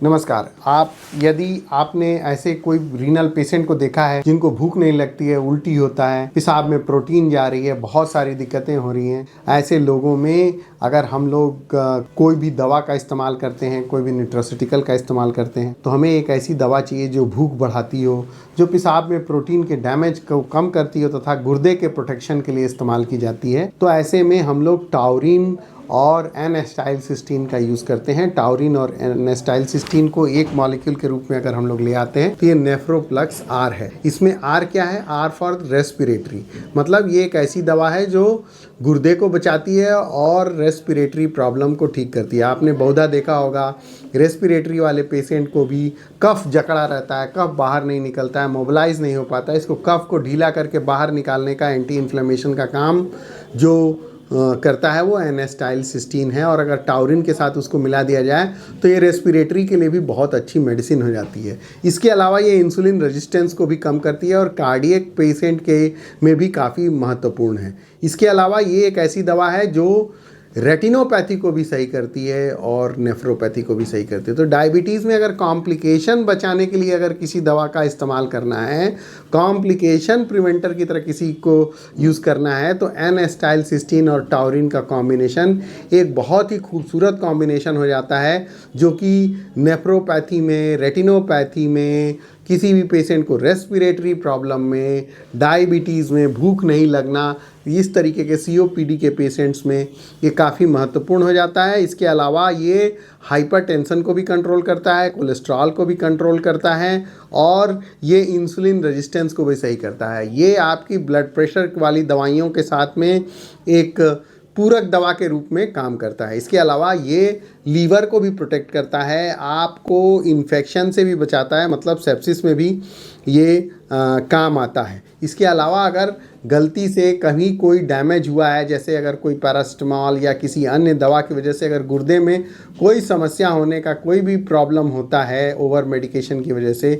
नमस्कार। यदि आपने ऐसे कोई रीनल पेशेंट को देखा है जिनको भूख नहीं लगती है, उल्टी होता है, पेशाब में प्रोटीन जा रही है, बहुत सारी दिक्कतें हो रही हैं, ऐसे लोगों में अगर हम लोग कोई भी दवा का इस्तेमाल करते हैं, कोई भी न्यूट्रास्यूटिकल का इस्तेमाल करते हैं, तो हमें एक ऐसी दवा चाहिए जो भूख बढ़ाती हो, जो पेशाब में प्रोटीन के डैमेज को कम करती हो तथा गुर्दे के प्रोटेक्शन के लिए इस्तेमाल की जाती है। तो ऐसे में हम लोग टाउरिन और एन-एसिटाइलसिस्टीन का यूज़ करते हैं। टाउरिन और एन-एसिटाइलसिस्टीन को एक मॉलिक्यूल के रूप में अगर हम लोग ले आते हैं तो ये नेफ्रोप्लक्स आर है। इसमें आर क्या है? आर फॉर रेस्पिरेटरी, मतलब ये एक ऐसी दवा है जो गुर्दे को बचाती है और रेस्पिरेटरी प्रॉब्लम को ठीक करती है। आपने बहुधा देखा होगा रेस्पिरेटरी वाले पेशेंट को भी कफ जकड़ा रहता है, कफ बाहर नहीं निकलता है, मोबिलाइज नहीं हो पाता है। इसको कफ को ढीला करके बाहर निकालने का, एंटी इन्फ्लेमेशन का काम जो करता है वो एन-एसिटाइलसिस्टीन है। और अगर टाउरिन के साथ उसको मिला दिया जाए तो ये रेस्पिरेटरी के लिए भी बहुत अच्छी मेडिसिन हो जाती है। इसके अलावा ये इंसुलिन रेजिस्टेंस को भी कम करती है और कार्डियक पेशेंट के में भी काफ़ी महत्वपूर्ण है। इसके अलावा ये एक ऐसी दवा है जो रेटिनोपैथी को भी सही करती है और नेफ्रोपैथी को भी सही करती है। तो डायबिटीज़ में अगर कॉम्प्लिकेशन बचाने के लिए अगर किसी दवा का इस्तेमाल करना है, कॉम्प्लिकेशन प्रिवेंटर की तरह किसी को यूज़ करना है, तो एन-एसिटाइलसिस्टीन और टाउरिन का कॉम्बिनेशन एक बहुत ही खूबसूरत कॉम्बिनेशन हो जाता है, जो कि नेफ्रोपैथी में, रेटिनोपैथी में, किसी भी पेशेंट को रेस्पिरेटरी प्रॉब्लम में, डायबिटीज़ में, भूख नहीं लगना, इस तरीके के COPD के पेशेंट्स में ये काफ़ी महत्वपूर्ण हो जाता है। इसके अलावा ये हाइपरटेंशन को भी कंट्रोल करता है, कोलेस्ट्रॉल को भी कंट्रोल करता है और ये इंसुलिन रेजिस्टेंस को भी सही करता है। ये आपकी ब्लड प्रेशर वाली दवाइयों के साथ में एक पूरक दवा के रूप में काम करता है। इसके अलावा ये लीवर को भी प्रोटेक्ट करता है, आपको इन्फेक्शन से भी बचाता है, मतलब सेप्सिस में भी ये काम आता है। इसके अलावा अगर गलती से कहीं कोई डैमेज हुआ है, जैसे अगर कोई पैरासिटामॉल या किसी अन्य दवा की वजह से अगर गुर्दे में कोई समस्या होने का कोई भी प्रॉब्लम होता है ओवर मेडिकेशन की वजह से,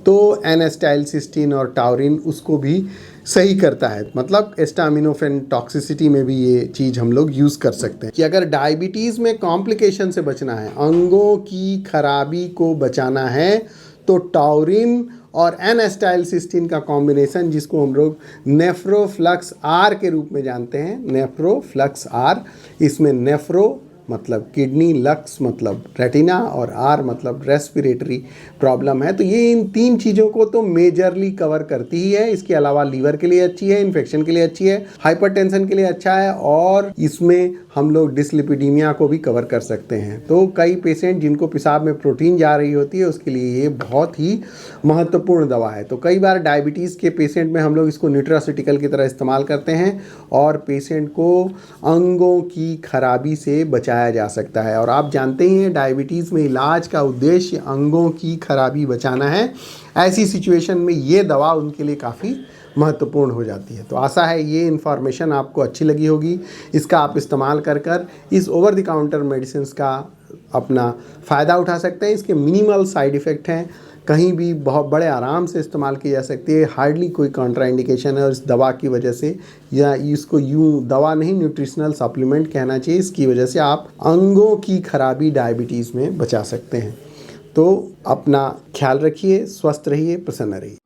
तो एन-एसिटाइलसिस्टीन और टाउरिन उसको भी सही करता है। मतलब एस्टामिनोफेन टॉक्सिसिटी में भी ये चीज़ हम लोग यूज़ कर सकते हैं। कि अगर डायबिटीज़ में कॉम्प्लिकेशन से बचना है, अंगों की खराबी को बचाना है, तो टाउरिन और एन-एसिटाइलसिस्टीन का कॉम्बिनेशन, जिसको हम लोग नेफ्रोफ्लक्स आर के रूप में जानते हैं, नेफ्रोफ्लक्स आर, इसमें नेफ्रो मतलब किडनी, लक्स मतलब रेटिना और आर मतलब रेस्पिरेटरी प्रॉब्लम है, तो ये इन तीन चीज़ों को तो मेजरली कवर करती ही है। इसके अलावा लीवर के लिए अच्छी है, इन्फेक्शन के लिए अच्छी है, हाइपरटेंशन के लिए अच्छा है और इसमें हम लोग डिसलिपिडीमिया को भी कवर कर सकते हैं। तो कई पेशेंट जिनको पेशाब में प्रोटीन जा रही होती है उसके लिए ये बहुत ही महत्वपूर्ण दवा है। तो कई बार डायबिटीज़ के पेशेंट में हम लोग इसको न्यूट्रास्यूटिकल की तरह इस्तेमाल करते हैं और पेशेंट को अंगों की खराबी से बचाया जा सकता है। और आप जानते ही हैं डायबिटीज़ में इलाज का उद्देश्य अंगों की खराबी बचाना है। ऐसी सिचुएशन में ये दवा उनके लिए काफ़ी महत्वपूर्ण हो जाती है। तो आशा है ये इन्फॉर्मेशन आपको अच्छी लगी होगी। इसका आप इस्तेमाल कर इस ओवर द काउंटर मेडिसिन का अपना फ़ायदा उठा सकते हैं। इसके मिनिमल साइड इफ़ेक्ट हैं, कहीं भी बहुत बड़े आराम से इस्तेमाल की जा सकती है, हार्डली कोई कॉन्ट्राइंडिकेशन है और इस दवा की वजह से, या इसको यूँ दवा नहीं न्यूट्रिशनल सप्लीमेंट कहना चाहिए, इसकी वजह से आप अंगों की खराबी डायबिटीज़ में बचा सकते हैं। तो अपना ख्याल रखिए, स्वस्थ रहिए, प्रसन्न रहिए।